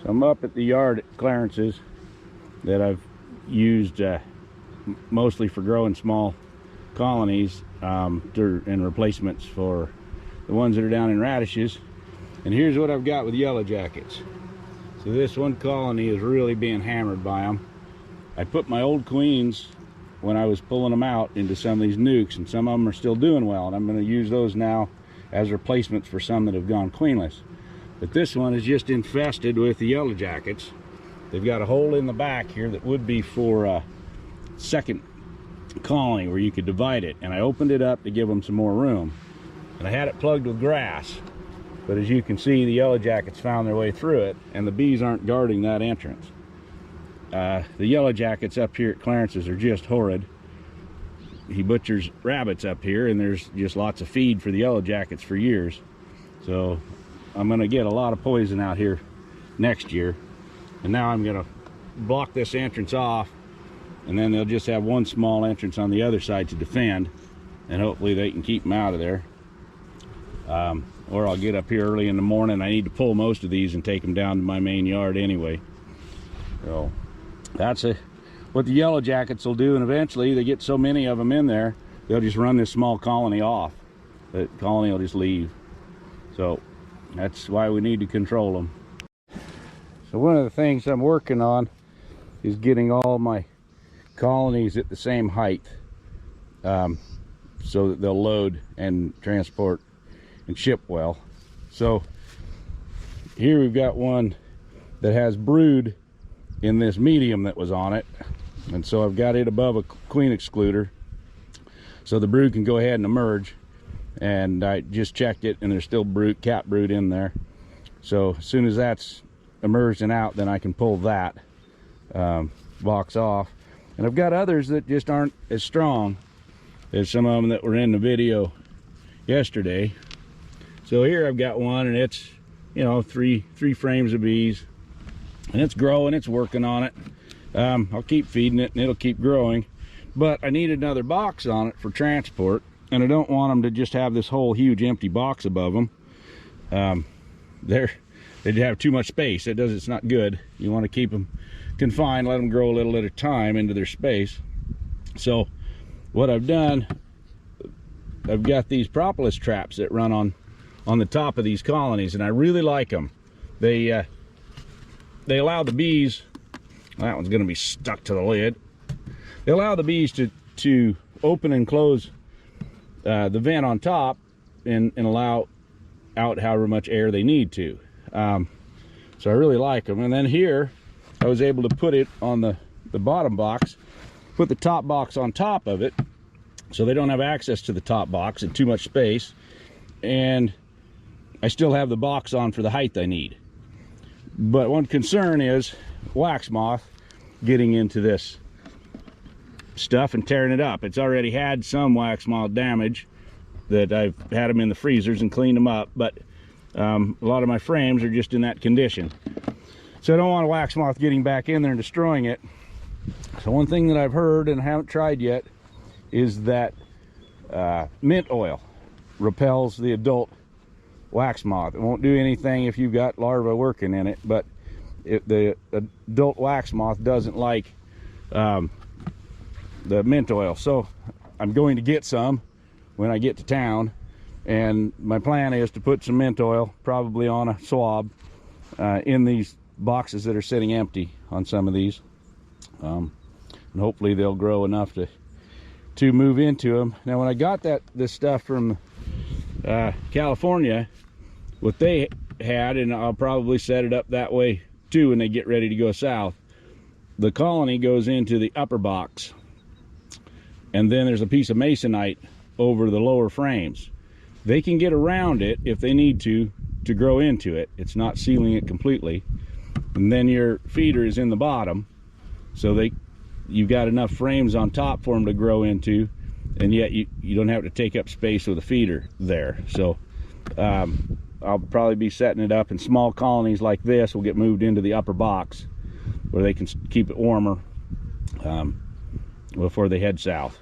I'm up at the yard clearances that I've used mostly for growing small colonies and replacements for the ones that are down in radishes. And here's what I've got with yellow jackets. So this one colony is really being hammered by them. I put my old queens, when I was pulling them out, into some of these nucs, and some of them are still doing well, and I'm going to use those now as replacements for some that have gone queenless. But this one is just infested with the yellow jackets. They've got a hole in the back here that would be for a second colony where you could divide it, and I opened it up to give them some more room, and I had it plugged with grass. But as you can see, the yellow jackets found their way through it, and the bees aren't guarding that entrance. The yellow jackets up here at Clarence's are just horrid. He butchers rabbits up here, and there's just lots of feed for the yellow jackets for years. So I'm going to get a lot of poison out here next year. And now I'm going to block this entrance off, and then they'll just have one small entrance on the other side to defend, and hopefully they can keep them out of there. Or I'll get up here early in the morning. I need to pull most of these and take them down to my main yard anyway. So that's what the yellow jackets will do, and eventually they get so many of them in there, they'll just run this small colony off. The colony will just leave. So that's why we need to control them. So one of the things I'm working on is getting all my colonies at the same height, so that they'll load and transport and ship well. So here we've got one that has brood in this medium that was on it, and so I've got it above a queen excluder so the brood can go ahead and emerge. And I just checked it, and there's still cat brood in there. So as soon as that's emerged and out, then I can pull that box off. And I've got others that just aren't as strong as some of them that were in the video yesterday. So here I've got one, and it's, you know, three frames of bees, and it's growing, it's working on it. I'll keep feeding it and it'll keep growing, but I need another box on it for transport, and I don't want them to just have this whole huge empty box above them. They'd have too much space. It's not good. You want to keep them confined, let them grow a little at a time into their space. So what I've done, I've got these propolis traps that run on the top of these colonies, and I really like them. They allow the bees, that one's going to be stuck to the lid. They allow the bees to open and close the vent on top and allow out however much air they need to. So I really like them. And then here I was able to put it on the bottom box, put the top box on top of it, so they don't have access to the top box and too much space, and I still have the box on for the height I need. But one concern is wax moth getting into this stuff and tearing it up. It's already had some wax moth damage that I've had them in the freezers and cleaned them up, but a lot of my frames are just in that condition. So I don't want a wax moth getting back in there and destroying it. So one thing that I've heard and haven't tried yet is that mint oil repels the adult wax moth. It won't do anything if you've got larvae working in it, but the adult wax moth doesn't like the mint oil. So I'm going to get some when I get to town, and my plan is to put some mint oil, probably on a swab, in these boxes that are sitting empty on some of these, and hopefully they'll grow enough to move into them. Now when I got this stuff from California, what they had, and I'll probably set it up that way too when they get ready to go south, the colony goes into the upper box, and then there's a piece of masonite over the lower frames. They can get around it if they need to grow into it. It's not sealing it completely. And then your feeder is in the bottom, so you've got enough frames on top for them to grow into, and yet you don't have to take up space with a feeder there. So I'll probably be setting it up, and small colonies like this will get moved into the upper box where they can keep it warmer before they head south.